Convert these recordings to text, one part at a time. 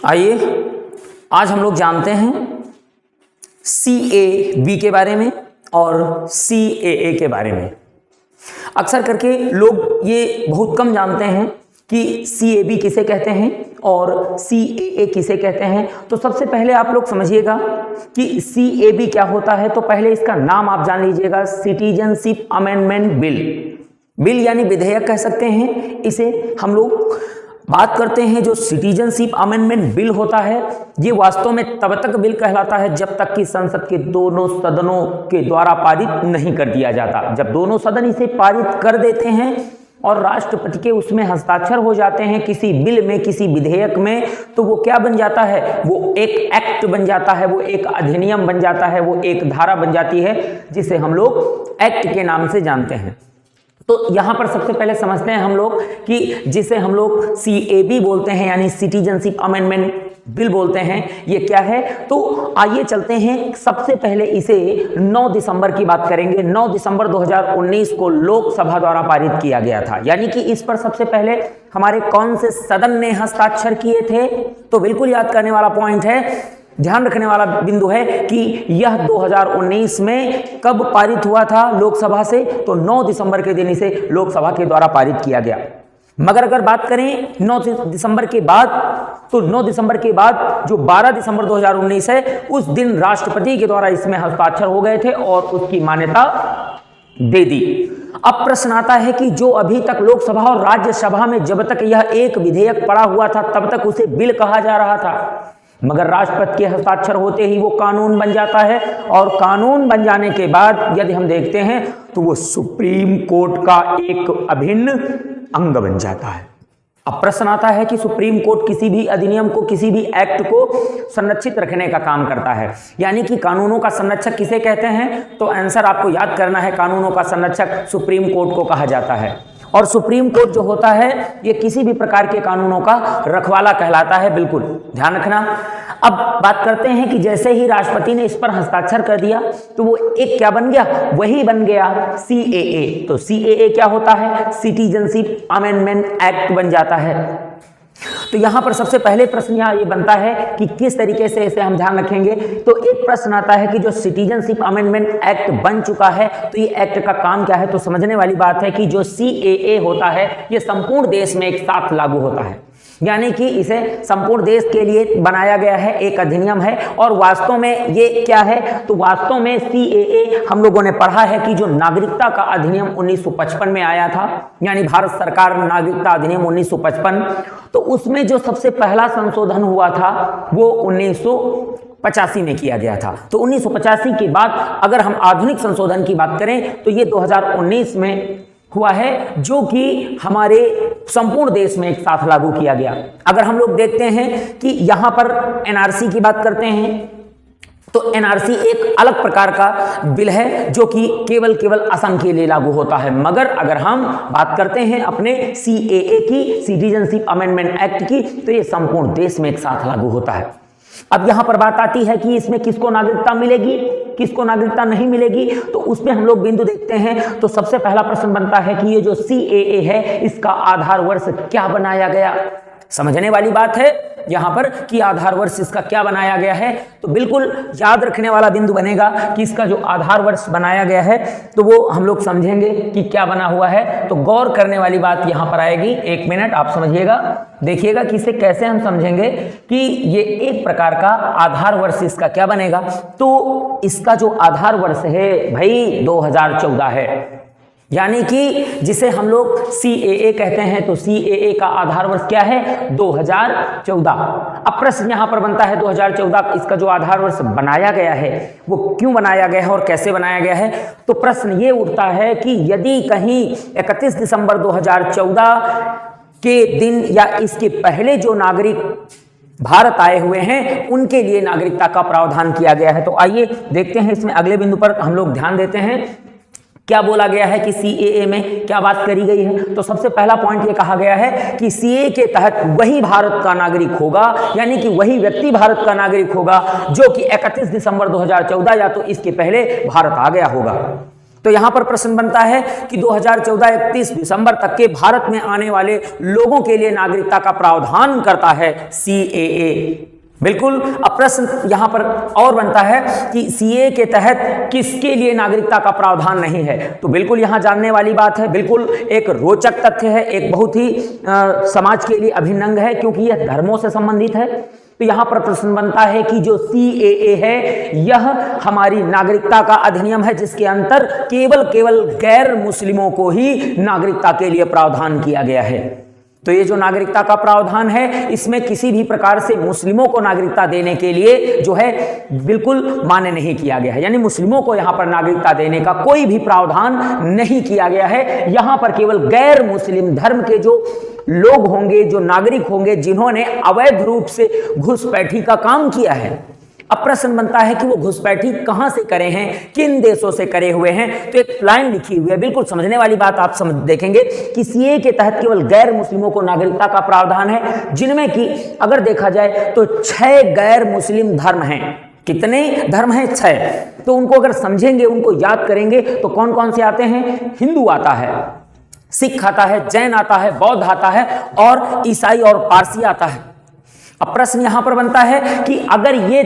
आइए आज हम लोग जानते हैं CAB के बारे में और CAA के बारे में। अक्सर करके लोग ये बहुत कम जानते हैं कि CAB किसे कहते हैं और CAA किसे कहते हैं। तो सबसे पहले आप लोग समझिएगा कि CAB क्या होता है। तो पहले इसका नाम आप जान लीजिएगा, सिटीजनशिप अमेंडमेंट बिल। बिल यानी विधेयक कह सकते हैं इसे हम लोग। बात करते हैं जो सिटीजनशिप अमेंडमेंट बिल होता है, ये वास्तव में तब तक बिल कहलाता है जब तक कि संसद के दोनों सदनों के द्वारा पारित नहीं कर दिया जाता। जब दोनों सदन इसे पारित कर देते हैं और राष्ट्रपति के उसमें हस्ताक्षर हो जाते हैं किसी बिल में, किसी विधेयक में, तो वो क्या बन जाता है, वो एक एक्ट बन जाता है, वो एक अधिनियम बन जाता है, वो एक धारा बन जाती है जिसे हम लोग एक्ट के नाम से जानते हैं। तो यहाँ पर सबसे पहले समझते हैं हम लोग कि जिसे हम लोग CAB बोलते हैं यानी सिटीजनशिप अमेंडमेंट बिल बोलते हैं, ये क्या है। तो आइए चलते हैं, सबसे पहले इसे 9 दिसंबर की बात करेंगे। 9 दिसंबर 2019 को लोकसभा द्वारा पारित किया गया था। यानी कि इस पर सबसे पहले हमारे कौन से सदन ने हस्ताक्षर किए थे। तो बिल्कुल याद करने वाला पॉइंट है, ध्यान रखने वाला बिंदु है कि यह 2019 में कब पारित हुआ था लोकसभा से। तो 9 दिसंबर के दिन इसे लोकसभा के द्वारा पारित किया गया। मगर अगर बात करें 9 दिसंबर के बाद, तो 9 दिसंबर के बाद जो 12 दिसंबर 2019 है, उस दिन राष्ट्रपति के द्वारा इसमें हस्ताक्षर हो गए थे और उसकी मान्यता दे दी। अब प्रश्न आता है कि जो अभी तक लोकसभा और राज्यसभा में जब तक यह एक विधेयक पड़ा हुआ था तब तक उसे बिल कहा जा रहा था, मगर राष्ट्रपति के हस्ताक्षर होते ही वो कानून बन जाता है। और कानून बन जाने के बाद यदि हम देखते हैं तो वो सुप्रीम कोर्ट का एक अभिन्न अंग बन जाता है। अब प्रश्न आता है कि सुप्रीम कोर्ट किसी भी अधिनियम को, किसी भी एक्ट को संरक्षित रखने का काम करता है, यानी कि कानूनों का संरक्षक किसे कहते हैं। तो आंसर आपको याद करना है, कानूनों का संरक्षक सुप्रीम कोर्ट को कहा जाता है। और सुप्रीम कोर्ट जो होता है ये किसी भी प्रकार के कानूनों का रखवाला कहलाता है, बिल्कुल ध्यान रखना। अब बात करते हैं कि जैसे ही राष्ट्रपति ने इस पर हस्ताक्षर कर दिया तो वो एक क्या बन गया, वही बन गया CAA। तो CAA क्या होता है, सिटीजनशिप अमेंडमेंट एक्ट बन जाता है। तो यहां पर सबसे पहले प्रश्न यहाँ ये बनता है कि किस तरीके से इसे हम ध्यान रखेंगे। तो एक प्रश्न आता है कि जो सिटीजनशिप अमेंडमेंट एक्ट बन चुका है तो ये एक्ट का काम क्या है। तो समझने वाली बात है कि जो CAA होता है ये संपूर्ण देश में एक साथ लागू होता है, यानी कि इसे संपूर्ण देश के लिए बनाया गया है, एक अधिनियम है। और वास्तव में ये क्या है, तो वास्तव में CAA हम लोगों ने पढ़ा है कि जो नागरिकता का अधिनियम 1955 में आया था, यानी भारत सरकार नागरिकता अधिनियम 1955, तो उसमें जो सबसे पहला संशोधन हुआ था वो 1985 में किया गया था। तो 1985 के बाद अगर हम आधुनिक संशोधन की बात करें तो ये 2019 में हुआ है, जो कि हमारे संपूर्ण देश में एक साथ लागू किया गया। अगर हम लोग देखते हैं कि यहां पर NRC की बात करते हैं तो NRC एक अलग प्रकार का बिल है जो कि केवल असम के लिए लागू होता है। मगर अगर हम बात करते हैं अपने CAA की, सिटीजनशिप अमेंडमेंट एक्ट की, तो ये संपूर्ण देश में एक साथ लागू होता है। अब यहां पर बात आती है कि इसमें किसको नागरिकता मिलेगी, किसको नागरिकता नहीं मिलेगी। तो उसमें हम लोग बिंदु देखते हैं। तो सबसे पहला प्रश्न बनता है कि ये जो CAA है इसका आधार वर्ष क्या बनाया गया। समझने वाली बात है यहां पर कि आधार वर्ष इसका क्या बनाया गया है। तो बिल्कुल याद रखने वाला बिंदु बनेगा कि इसका जो आधार वर्ष बनाया गया है तो वो हम लोग समझेंगे कि क्या बना हुआ है। तो गौर करने वाली बात यहां पर आएगी। 1 मिनट आप समझिएगा, देखिएगा कि इसे कैसे हम समझेंगे कि ये एक प्रकार का आधार वर्ष इसका क्या बनेगा। तो इसका जो आधार वर्ष है भाई 2014 है, यानी कि जिसे हम लोग CAA कहते हैं। तो CAA का आधार वर्ष क्या है, 2014। अब प्रश्न यहां पर बनता है 2014 इसका जो आधार वर्ष बनाया गया है वो क्यों बनाया गया है और कैसे बनाया गया है। तो प्रश्न ये उठता है कि यदि कहीं 31 दिसंबर 2014 के दिन या इसके पहले जो नागरिक भारत आए हुए हैं उनके लिए नागरिकता का प्रावधान किया गया है। तो आइए देखते हैं इसमें अगले बिंदु पर हम लोग ध्यान देते हैं क्या बोला गया है कि CAA में क्या बात करी गई है। तो सबसे पहला पॉइंट ये कहा गया है कि CAA के तहत वही भारत का नागरिक होगा, यानी कि वही व्यक्ति भारत का नागरिक होगा जो कि 31 दिसंबर 2014 या तो इसके पहले भारत आ गया होगा। तो यहां पर प्रश्न बनता है कि 2014 31 दिसंबर तक के भारत में आने वाले लोगों के लिए नागरिकता का प्रावधान करता है सीएए। बिल्कुल। अब प्रश्न यहां पर और बनता है कि सीए के तहत किसके लिए नागरिकता का प्रावधान नहीं है। तो बिल्कुल यहां जानने वाली बात है, बिल्कुल एक रोचक तथ्य है, एक बहुत ही समाज के लिए अभिन्न अंग है, क्योंकि यह धर्मों से संबंधित है। तो यहां पर प्रश्न बनता है कि जो सीएए है यह हमारी नागरिकता का अधिनियम है, जिसके अंतर केवल गैर मुस्लिमों को ही नागरिकता के लिए प्रावधान किया गया है। तो ये जो नागरिकता का प्रावधान है इसमें किसी भी प्रकार से मुस्लिमों को नागरिकता देने के लिए जो है बिल्कुल मान्य नहीं किया गया है, यानी मुस्लिमों को यहां पर नागरिकता देने का कोई भी प्रावधान नहीं किया गया है। यहां पर केवल गैर मुस्लिम धर्म के जो लोग होंगे, जो नागरिक होंगे, जिन्होंने अवैध रूप से घुसपैठी का काम किया है। अब प्रश्न बनता है कि वो घुसपैठी कहां से करे हैं, किन देशों से करे हुए हैं। तो एक लाइन लिखी हुई है, बिल्कुल समझने वाली बात आप समझ देखेंगे कि सीए के तहत केवल गैर मुस्लिमों को नागरिकता का प्रावधान है, जिनमें कि अगर देखा जाए तो 6 गैर मुस्लिम धर्म हैं। कितने धर्म हैं? 6। तो उनको अगर समझेंगे, उनको याद करेंगे तो कौन कौन से आते हैं? हिंदू आता है, सिख आता है, जैन आता है, बौद्ध आता है और ईसाई और पारसी आता है। अब प्रश्न यहां पर बनता है कि अगर ये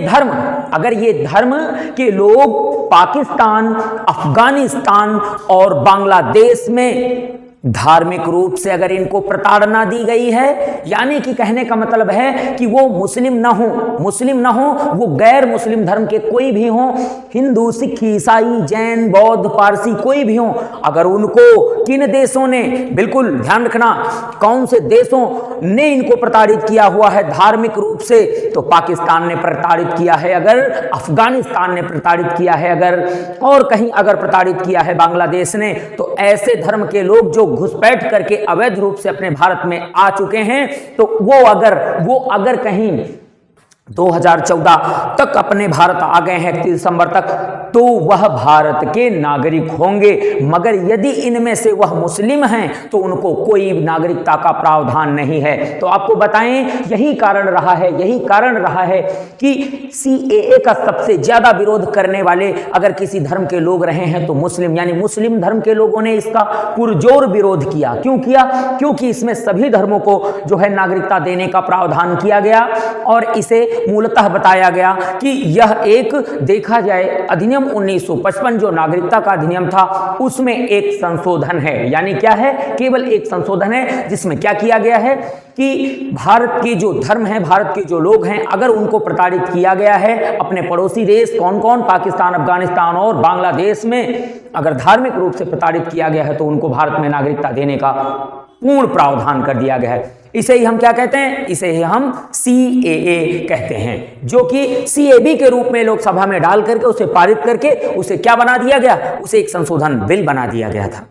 धर्म के लोग पाकिस्तान, अफगानिस्तान और बांग्लादेश में धार्मिक रूप से अगर इनको प्रताड़ना दी गई है, यानी कि कहने का मतलब है कि वो मुस्लिम ना हो, वो गैर मुस्लिम धर्म के कोई भी हो, हिंदू, सिख, ईसाई, जैन, बौद्ध, पारसी कोई भी हो, अगर उनको किन देशों ने, बिल्कुल ध्यान रखना, कौन से देशों ने इनको प्रताड़ित किया हुआ है धार्मिक रूप से, तो पाकिस्तान ने प्रताड़ित किया है, अगर अफगानिस्तान ने प्रताड़ित किया है, अगर और कहीं अगर प्रताड़ित किया है बांग्लादेश ने, तो ऐसे धर्म के लोग जो घुसपैठ करके अवैध रूप से अपने भारत में आ चुके हैं, तो वो अगर कहीं 2014 तक अपने भारत आ गए हैं 31 दिसंबर तक, तो वह भारत के नागरिक होंगे। मगर यदि इनमें से वह मुस्लिम हैं तो उनको कोई नागरिकता का प्रावधान नहीं है। तो आपको बताएं, यही कारण रहा है कि सीएए का सबसे ज्यादा विरोध करने वाले अगर किसी धर्म के लोग रहे हैं तो मुस्लिम, यानी मुस्लिम धर्म के लोगों ने इसका पुरजोर विरोध किया। क्यों किया? क्योंकि इसमें सभी धर्मों को जो है नागरिकता देने का प्रावधान किया गया और इसे मूलतः बताया गया कि यह एक, देखा जाए, अधिनियम 1955 जो नागरिकता का अधिनियम था उसमें एक संशोधन है। यानी क्या है? केवल एक संशोधन है, जिसमें क्या किया गया है कि भारत के जो धर्म हैं, भारत के जो लोग हैं, अगर उनको प्रताड़ित किया गया है अपने पड़ोसी देश, कौन कौन? पाकिस्तान, अफगानिस्तान और बांग्लादेश में अगर धार्मिक रूप से प्रताड़ित किया गया है तो उनको भारत में नागरिकता देने का पूर्ण प्रावधान कर दिया गया है। इसे ही हम क्या कहते हैं? इसे ही हम सीएए कहते हैं, जो कि सीएबी के रूप में लोकसभा में डाल करके उसे पारित करके उसे क्या बना दिया गया? उसे एक संशोधन बिल बना दिया गया था।